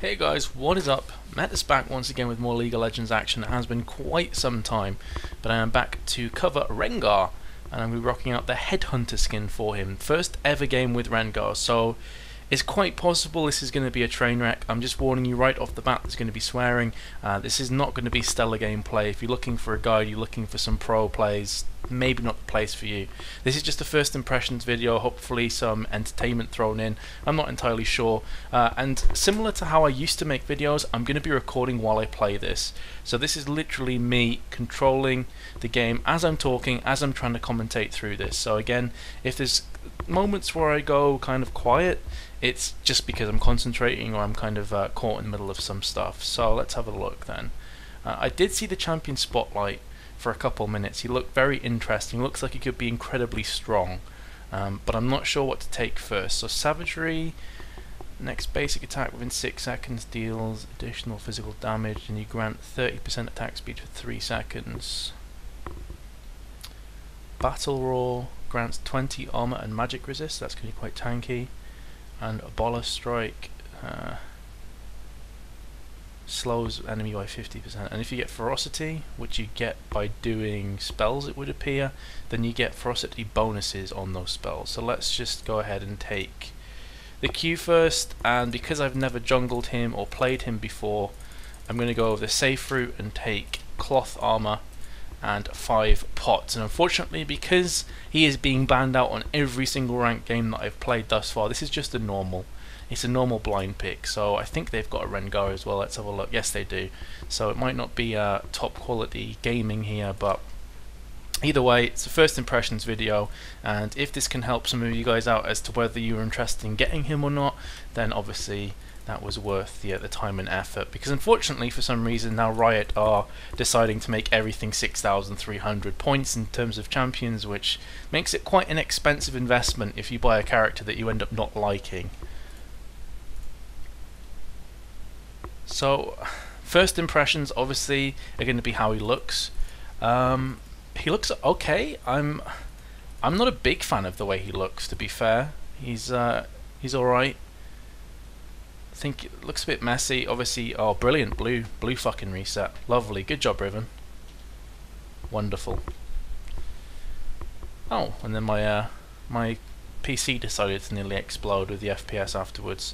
Hey guys, what is up? Metuz back once again with more League of Legends action. It has been quite some time, but I am back to cover Rengar, and I'm going to be rocking out the Headhunter skin for him. First ever game with Rengar, so it's quite possible this is going to be a train wreck. I'm just warning you right off the bat, there's going to be swearing. This is not going to be stellar gameplay. If you're looking for a guide, you're looking for some pro plays, maybe not the place for you. This is just a first impressions video, hopefully some entertainment thrown in. I'm not entirely sure. And similar to how I used to make videos, I'm going to be recording while I play this. So this is literally me controlling the game as I'm talking, as I'm trying to commentate through this. So again, if there's moments where I go kind of quiet, it's just because I'm concentrating or I'm kind of caught in the middle of some stuff. So let's have a look then. I did see the champion spotlight for a couple minutes. He looked very interesting. Looks like he could be incredibly strong, but I'm not sure what to take first. So savagery, next basic attack within 6 seconds deals additional physical damage, and you grant 30% attack speed for 3 seconds. Battle roar grants 20 armor and magic resist. That's going to be quite tanky. And Ebola strike slows enemy by 50%. And if you get ferocity, which you get by doing spells, it would appear, then you get ferocity bonuses on those spells. So let's just go ahead and take the Q first, and because I've never jungled him or played him before, I'm going to go over the safe route and take cloth armor and 5 pots. And unfortunately, because he is being banned out on every single ranked game that I've played thus far, this is just a normal. It's a normal blind pick. So I think they've got a Rengar as well. Let's have a look. Yes, they do. So it might not be top quality gaming here, but either way, it's a first impressions video, and if this can help some of you guys out as to whether you're interested in getting him or not, then obviously that was worth the time and effort. Because unfortunately, for some reason now Riot are deciding to make everything 6,300 points in terms of champions, which makes it quite an expensive investment if you buy a character that you end up not liking. So first impressions obviously are going to be how he looks. He looks okay. I'm not a big fan of the way he looks, to be fair. He's alright. I think it looks a bit messy. Obviously, oh, brilliant blue fucking reset. Lovely, good job, Riven. Wonderful. Oh, and then my my PC decided to nearly explode with the FPS afterwards.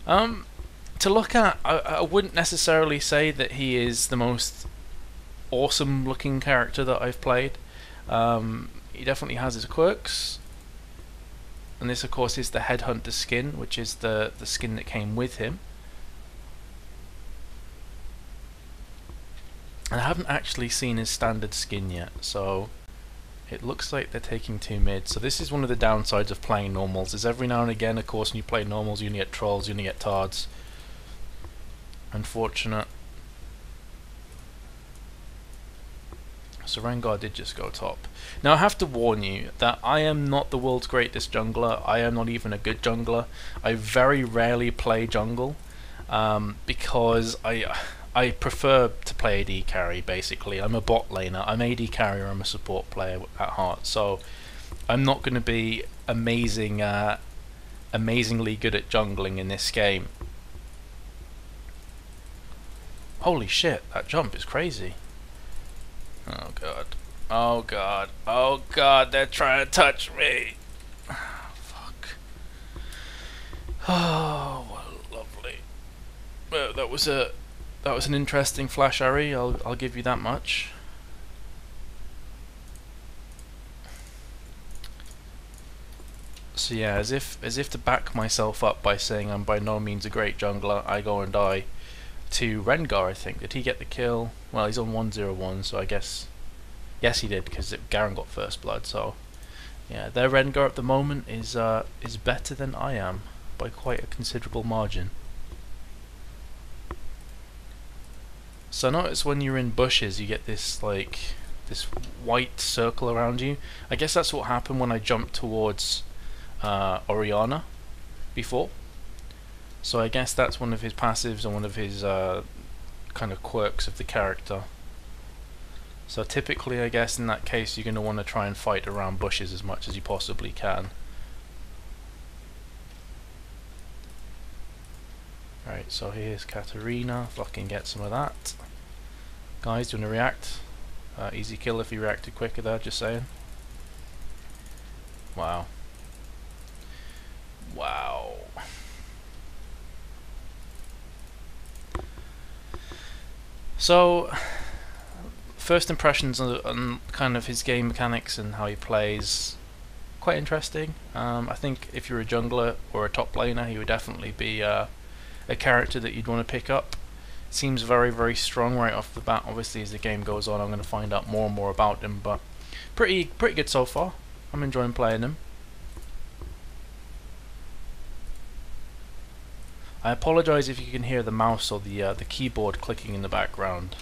To look at, I wouldn't necessarily say that he is the most awesome looking character that I've played. He definitely has his quirks. And this of course is the Headhunter skin, which is the skin that came with him. And I haven't actually seen his standard skin yet, so it looks like they're taking 2 mid. So this is one of the downsides of playing normals, is every now and again, of course, when you play normals, you're gonna get trolls, you're gonna get tards. Unfortunate. So Rengar did just go top. Now I have to warn you that I am not the world's greatest jungler. I am not even a good jungler. I very rarely play jungle because I prefer to play AD carry. Basically, I'm a bot laner. I'm AD carrier. I'm a support player at heart. So I'm not going to be amazingly good at jungling in this game. Holy shit! That jump is crazy. Oh god. Oh god. Oh god, they're trying to touch me. Fuck. Oh, what lovely. Well, that was an interesting flash array, I'll give you that much. So yeah, as if to back myself up by saying I'm by no means a great jungler, I go and die to Rengar, I think. Did he get the kill? Well, he's on 101, so I guess yes he did, because Garen got first blood. So yeah, their Rengar at the moment is better than I am by quite a considerable margin. So notice when you're in bushes you get this this white circle around you. I guess that's what happened when I jumped towards Orianna before. So I guess that's one of his passives and one of his kind of quirks of the character. So typically, I guess in that case, you're going to want to try and fight around bushes as much as you possibly can. Right, So here's Katarina, if I can get some of that. Guys, do you want to react? Easy kill if you reacted quicker there, just saying. Wow. Wow. So, first impressions on kind of his game mechanics and how he plays, quite interesting. I think if you're a jungler or a top laner, he would definitely be a character that you'd want to pick up. Seems very, very strong right off the bat. Obviously, as the game goes on, I'm going to find out more and more about him, but pretty good so far. I'm enjoying playing him. I apologise if you can hear the mouse or the keyboard clicking in the background.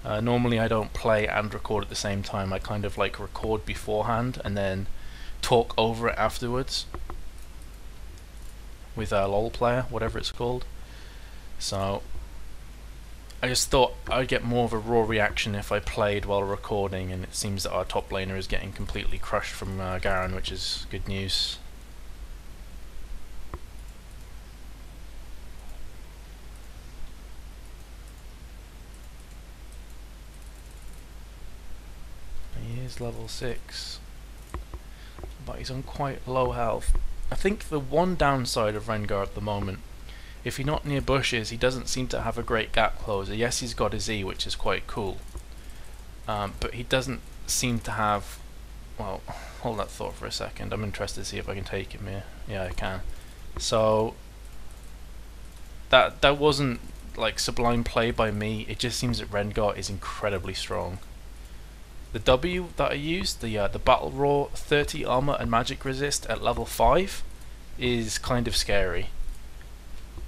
Normally I don't play and record at the same time. I kind of like record beforehand and then talk over it afterwards with a LOL player, whatever it's called. So I just thought I'd get more of a raw reaction if I played while recording, and it seems that our top laner is getting completely crushed from Garen, which is good news. He is level 6, but he's on quite low health. I think the one downside of Rengar at the moment, if you're not near bushes, he doesn't seem to have a great gap closer. Yes, he's got his E, which is quite cool, but he doesn't seem to have... Well, hold that thought for a second. I'm interested to see if I can take him here. Yeah, I can. So that wasn't like sublime play by me. It just seems that Rengar is incredibly strong. The W that I used, the Battle Roar 30 armor and magic resist at level 5, is kind of scary.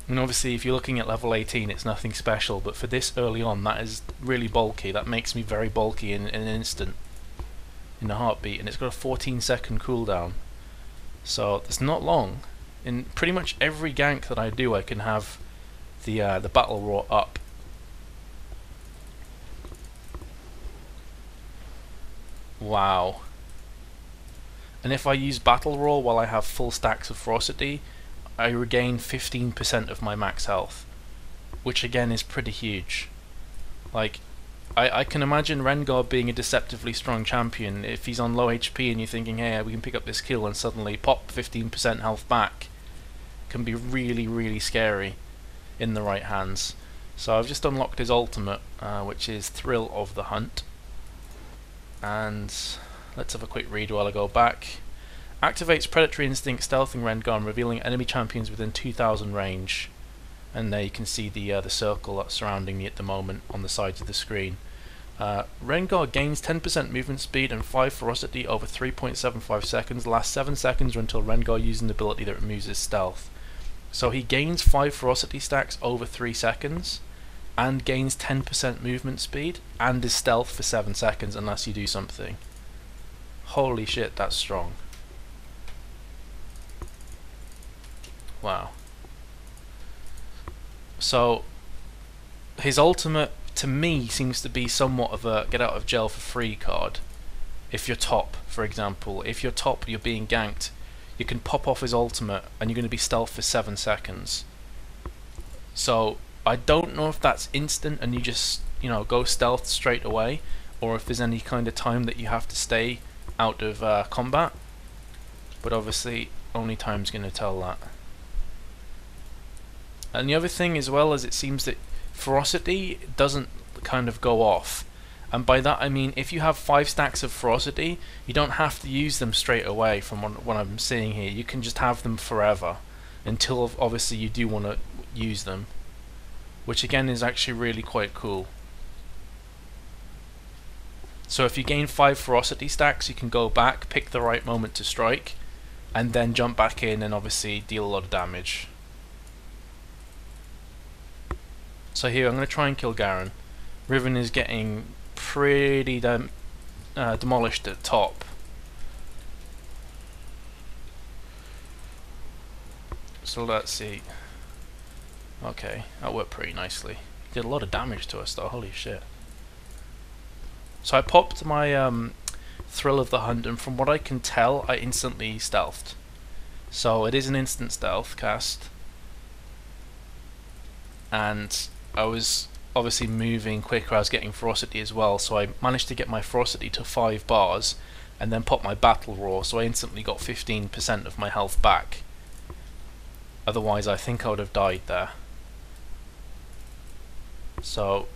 And obviously if you're looking at level 18 it's nothing special, but for this early on that is really bulky. That makes me very bulky in an instant, in a heartbeat, and it's got a 14-second cooldown. So it's not long. In pretty much every gank that I do I can have the Battle Roar up. Wow. And if I use Battle Roar while I have full stacks of Ferocity, I regain 15% of my max health, which again is pretty huge. Like, I can imagine Rengar being a deceptively strong champion. If he's on low HP and you're thinking, hey, we can pick up this kill, and suddenly pop 15% health back, can be really, really scary in the right hands. So I've just unlocked his ultimate, which is Thrill of the Hunt. And let's have a quick read while I go back. Activates Predatory Instinct, stealthing Rengar, revealing enemy champions within 2000 range. And there you can see the circle that's surrounding me at the moment on the sides of the screen. Rengar gains 10% movement speed and 5 ferocity over 3.75 seconds. Lasts 7 seconds or until Rengar uses an ability that removes his stealth. So he gains 5 ferocity stacks over 3 seconds and gains 10% movement speed and is stealth for 7 seconds unless you do something. Holy shit, that's strong. Wow. So his ultimate to me seems to be somewhat of a get out of jail for free card. If you're top, for example, if you're top, you're being ganked, you can pop off his ultimate and you're going to be stealth for 7 seconds. So I don't know if that's instant and you just, you know, go stealth straight away, or if there's any kind of time that you have to stay out of combat, but obviously only time's going to tell that. And the other thing as well is it seems that ferocity doesn't kind of go off, and by that I mean if you have 5 stacks of ferocity you don't have to use them straight away. From what I'm seeing here, you can just have them forever until obviously you do want to use them, which again is actually really quite cool. So if you gain 5 ferocity stacks you can go back, pick the right moment to strike, and then jump back in and obviously deal a lot of damage. So here I'm going to try and kill Garen. Riven is getting pretty demolished at top. So let's see. Okay, that worked pretty nicely. Did a lot of damage to us though, holy shit. So I popped my Thrill of the Hunt, and from what I can tell I instantly stealthed. So it is an instant stealth cast. and I was obviously moving quicker. I was getting ferocity as well, so I managed to get my ferocity to 5 bars, and then pop my battle roar. So I instantly got 15% of my health back. Otherwise, I think I would have died there. So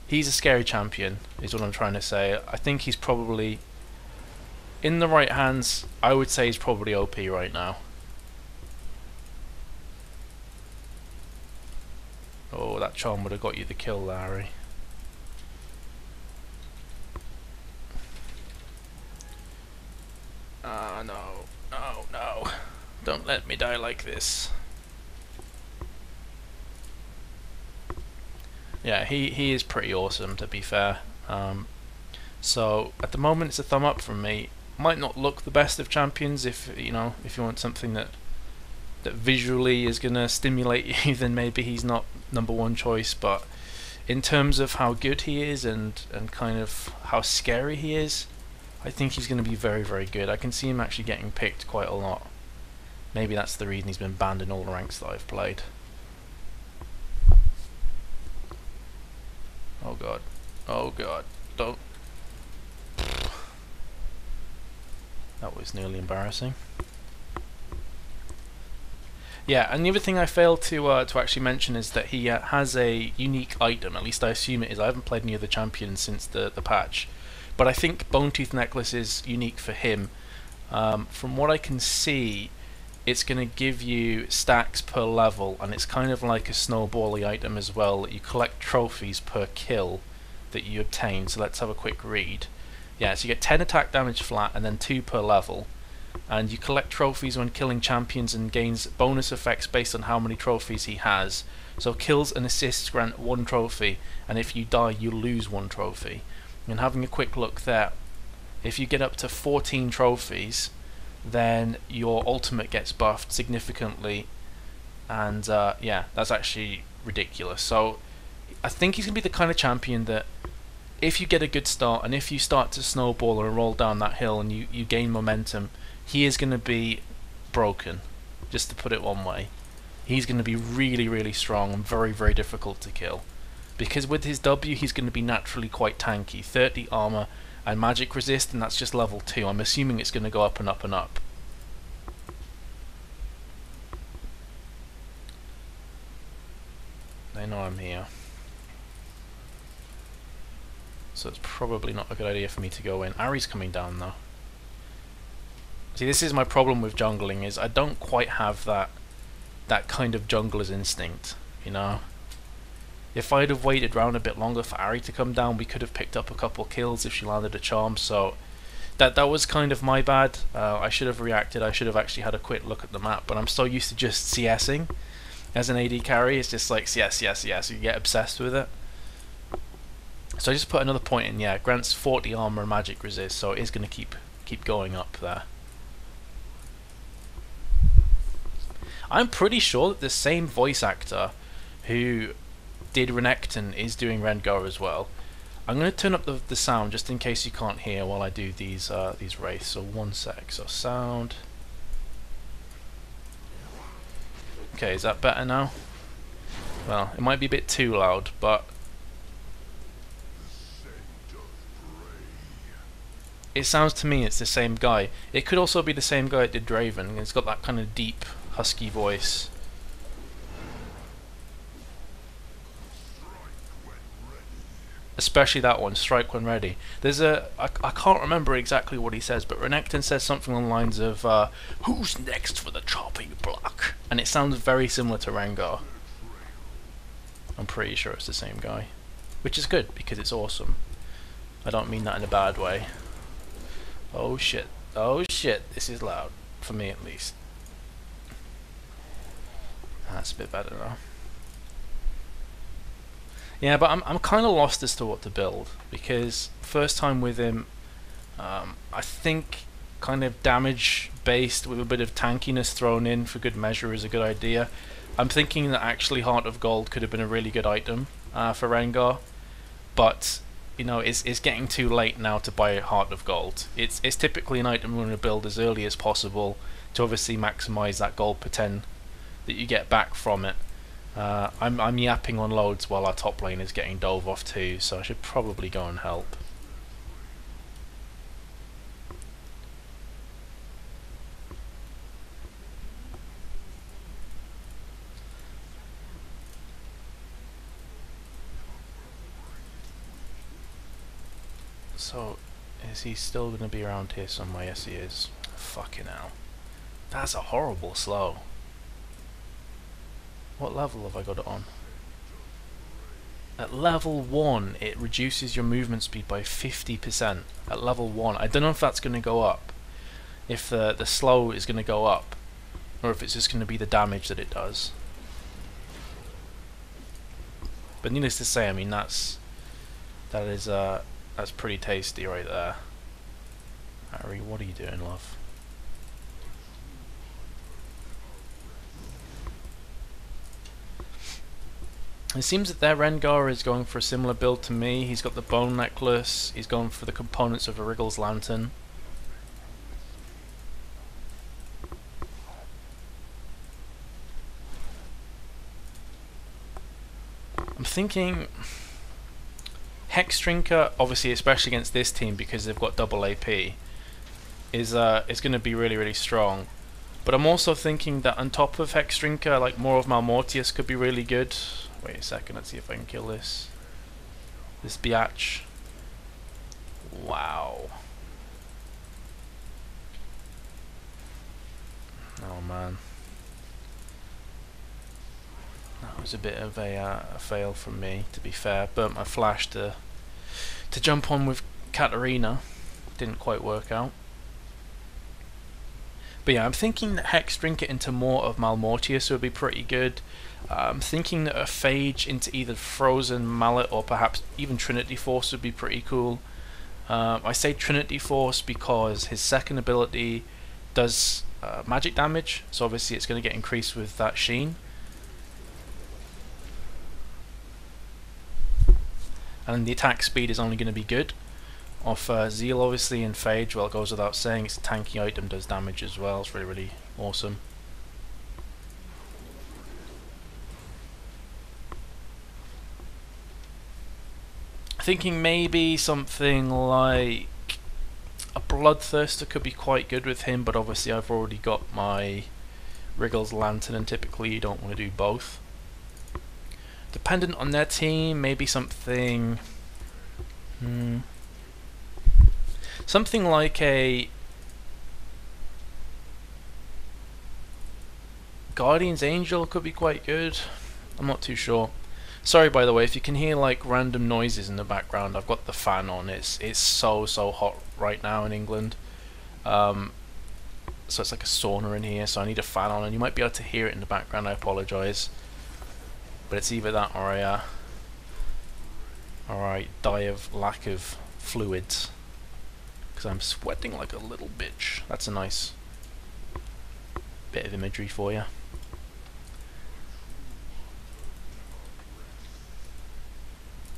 he's a scary champion, is what I'm trying to say. I think he's probably in the right hands. I would say he's probably OP right now. Oh, that charm would have got you the kill, Larry. Ah, no. No, no. Don't let me die like this. Yeah, he is pretty awesome, to be fair. So at the moment it's a thumb up from me. Might not look the best of champions. If you want something that visually is gonna stimulate you, then maybe he's not #1 choice. But in terms of how good he is and kind of how scary he is, I think he's gonna be very, very good. I can see him actually getting picked quite a lot. Maybe that's the reason he's been banned in all the ranks that I've played. Oh god. Oh god. Don't. That was nearly embarrassing. Yeah, and the other thing I failed to actually mention is that he has a unique item. At least I assume it is. I haven't played any other champions since the patch, but I think Bone Tooth Necklace is unique for him. From what I can see, it's going to give you stacks per level, and it's kind of like a snowbally item as well. You collect trophies per kill that you obtain. So let's have a quick read. Yeah, so you get 10 attack damage flat and then 2 per level, and you collect trophies when killing champions and gains bonus effects based on how many trophies he has. So kills and assists grant 1 trophy, and if you die you lose 1 trophy. And having a quick look there, if you get up to 14 trophies, then your ultimate gets buffed significantly, and yeah, that's actually ridiculous. So I think he's going to be the kind of champion that if you get a good start and if you start to snowball and roll down that hill and you gain momentum, he is going to be broken, just to put it one way. He's going to be really, really strong and very, very difficult to kill, because with his W he's going to be naturally quite tanky. 30 armor and magic resist, and that's just level 2. I'm assuming it's going to go up and up and up. They know I'm here, so it's probably not a good idea for me to go in. Ari's coming down though. See, this is my problem with jungling, is I don't quite have that kind of jungler's instinct, you know. If I'd have waited around a bit longer for Ari to come down, we could have picked up a couple kills if she landed a charm. So that was kind of my bad. I should have reacted. I should have actually had a quick look at the map, but I'm so used to just CSing as an AD carry. It's just like CS, yes, yes. You get obsessed with it. So I just put another point in. Yeah, grants 40 armor and magic resist, so it is going to keep going up there. I'm pretty sure that the same voice actor who did Renekton is doing Rengar as well. I'm going to turn up the sound just in case you can't hear while I do these wraiths. So 1 sec. So sound. Okay, is that better now? Well, it might be a bit too loud, but it sounds to me it's the same guy. It could also be the same guy that did Draven. It's got that kind of deep, husky voice. Especially that one, strike when ready. There's I can't remember exactly what he says, but Renekton says something along the lines of, who's next for the chopping block? And it sounds very similar to Rengar. I'm pretty sure it's the same guy. Which is good, because it's awesome. I don't mean that in a bad way. Oh shit. Oh shit, this is loud. For me at least. That's a bit better now. Yeah, but I'm kind of lost as to what to build, because first time with him, I think kind of damage based with a bit of tankiness thrown in for good measure is a good idea. I'm thinking that actually Heart of Gold could have been a really good item for Rengar, but you know, it's getting too late now to buy Heart of Gold. It's typically an item we're going to build as early as possible to obviously maximize that gold per 10 that you get back from it. I'm yapping on loads while our top lane is getting dove off too, so I should probably go and help. So, is he still going to be around here somewhere? Yes, he is. Fucking hell. That's a horrible slow. What level have I got it on? At level 1, it reduces your movement speed by 50%. At level 1. I don't know if that's going to go up. If the slow is going to go up. Or if it's just going to be the damage that it does. But needless to say, I mean, that's pretty tasty right there. Harry, what are you doing, love? It seems that their Rengar is going for a similar build to me. He's got the bone necklace, he's going for the components of a Wriggle's lantern. I'm thinking Hex Drinker, obviously especially against this team because they've got double AP, is going to be really, really strong. But I'm also thinking that on top of Hex Drinker, like more of Malmortius could be really good. Wait a second, let's see if I can kill this biatch. Wow. Oh man. That was a bit of a fail from me, to be fair. Burnt my flash to jump on with Katarina. Didn't quite work out. But yeah, I'm thinking that Hex Drink it into more of Malmortius would be pretty good. I'm thinking that a Phage into either Frozen Mallet or perhaps even Trinity Force would be pretty cool. I say Trinity Force because his second ability does magic damage, so obviously it's going to get increased with that Sheen. And the attack speed is only going to be good. Off Zeal obviously, and Phage, well, it goes without saying, it's a tanky item, does damage as well, it's really, really awesome. Thinking maybe something like a Bloodthirster could be quite good with him, but obviously I've already got my Wriggle's Lantern, and typically you don't want to do both. Dependent on their team, maybe something... something like a Guardian's Angel could be quite good. I'm not too sure. Sorry, by the way, if you can hear like random noises in the background, I've got the fan on. It's so hot right now in England. So it's like a sauna in here, so I need a fan on, and you might be able to hear it in the background. I apologise, but it's either that or I die of lack of fluids. Because I'm sweating like a little bitch. That's a nice bit of imagery for you.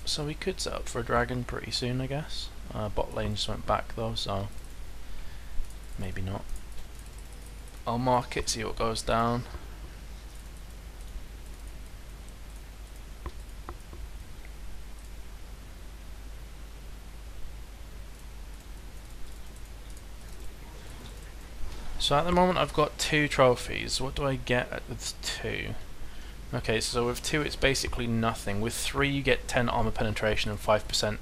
So we could set up for a dragon pretty soon, I guess. Bot lane just went back though, so maybe not. I'll mark it, see what goes down. So at the moment I've got 2 trophies. What do I get with 2? Okay, so with 2 it's basically nothing. With 3 you get 10 armor penetration and 5%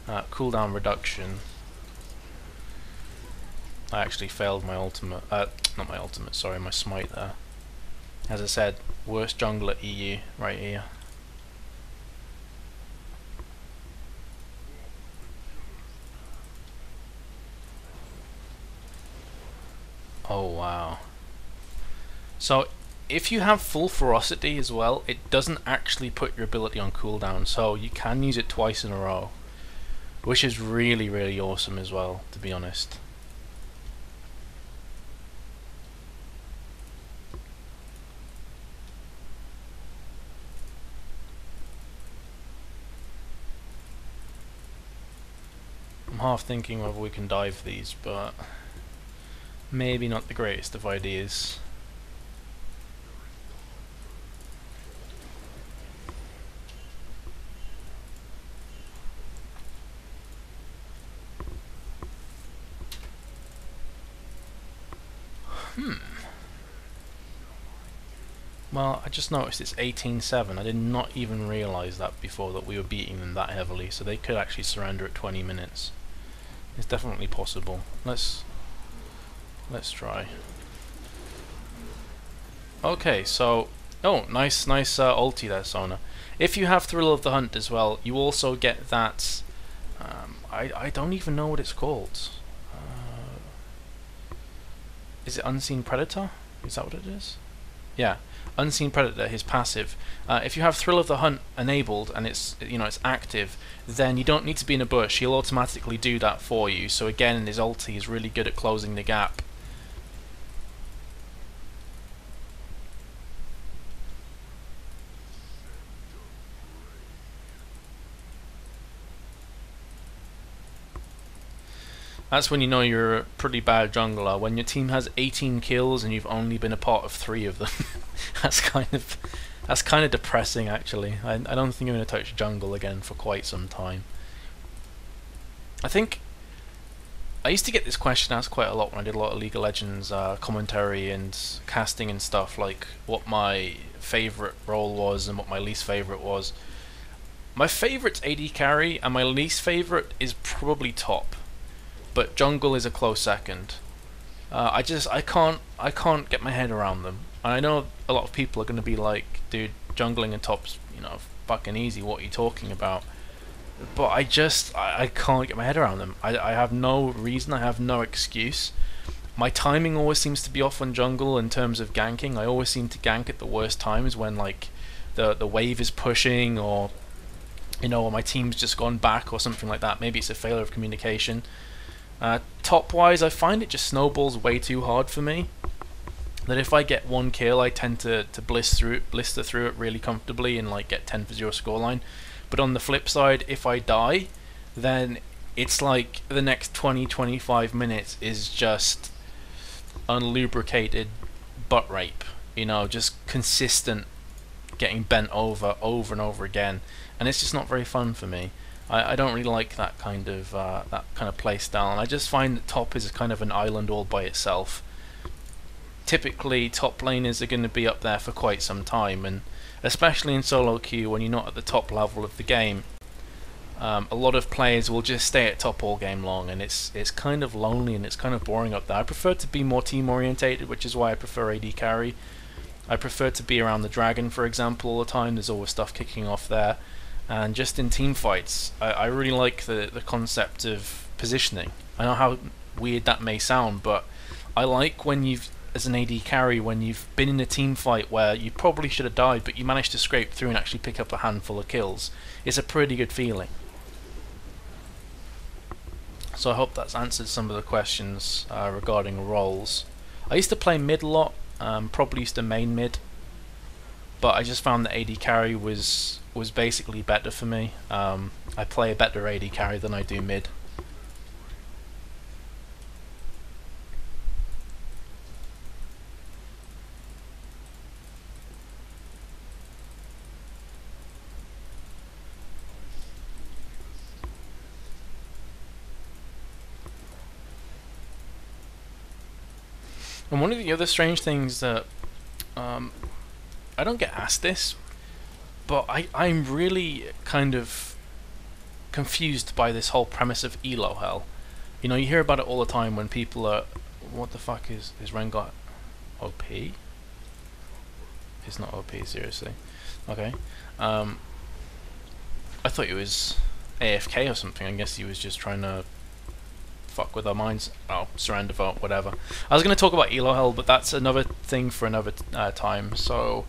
cooldown reduction. I actually failed my ultimate, not my ultimate, sorry, my smite there. As I said, worst jungler EU right here. Oh wow. So if you have full ferocity as well, it doesn't actually put your ability on cooldown, so you can use it twice in a row, which is really, really awesome as well, to be honest. I'm half thinking whether we can dive these, but maybe not the greatest of ideas. Well, I just noticed it's 18-7. I did not even realise that before, that we were beating them that heavily, so they could actually surrender at 20 minutes. It's definitely possible. Let's try. Okay, so nice ulti there, Sona. If you have Thrill of the Hunt as well, you also get that. I don't even know what it's called. Is it Unseen Predator? Is that what it is? Yeah, Unseen Predator, his passive. If you have Thrill of the Hunt enabled and it's it's active, then you don't need to be in a bush. He'll automatically do that for you. So again, his ulti is really good at closing the gap. That's when you know you're a pretty bad jungler, when your team has 18 kills and you've only been a part of 3 of them. That's kind of depressing, actually. I don't think I'm going to touch jungle again for quite some time. I think I used to get this question asked quite a lot when I did a lot of League of Legends commentary and casting and stuff, like what my favourite role was and what my least favourite was. My favourite's AD carry, and my least favourite is probably top. But jungle is a close second. I can't get my head around them. And I know a lot of people are going to be like, dude, jungling and top's fucking easy. What are you talking about? But I can't get my head around them. I have no reason. I have no excuse. My timing always seems to be off on jungle in terms of ganking. I always seem to gank at the worst times when like the wave is pushing, or or my team's just gone back or something like that. Maybe it's a failure of communication. Top wise, I find it just snowballs way too hard for me. That if I get 1 kill, I tend to blister through it really comfortably and like get 10-0 scoreline. But on the flip side, if I die, then it's like the next 20-25 minutes is just unlubricated butt rape. Just consistent getting bent over and over again, and it's just not very fun for me. I don't really like that kind of play style, and I just find that top is kind of an island all by itself. Typically, top laners are going to be up there for quite some time, and especially in solo queue when you're not at the top level of the game, a lot of players will just stay at top all game long, and it's kind of lonely and it's kind of boring up there. I prefer to be more team orientated, which is why I prefer AD carry. I prefer to be around the dragon, for example, all the time. There's always stuff kicking off there. And just in team fights, I really like the concept of positioning. I know how weird that may sound, but I like when as an AD carry, when you've been in a team fight where you probably should have died, but you managed to scrape through and actually pick up a handful of kills. It's a pretty good feeling. So I hope that's answered some of the questions regarding roles. I used to play mid a lot, probably used to main mid, but I just found that AD carry was basically better for me. I play a better AD carry than I do mid. And one of the other strange things that I don't get asked this, but I'm really kind of confused by this whole premise of elo hell. You hear about it all the time when people are, what the fuck is Rengar OP? It's not OP, seriously. Okay. I thought he was AFK or something. I guess he was just trying to fuck with our minds. Oh, surrender vote, whatever. I was going to talk about elo hell, but that's another thing for another time. So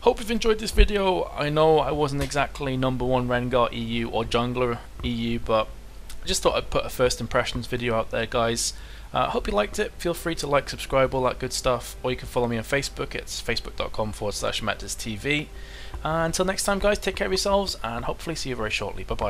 hope you've enjoyed this video. I know I wasn't exactly #1 Rengar EU or jungler EU, but I just thought I'd put a first impressions video out there, guys. Hope you liked it. Feel free to like, subscribe, all that good stuff, or you can follow me on Facebook. It's facebook.com/MetuzTV. Until next time, guys, take care of yourselves, and hopefully see you very shortly. Bye bye.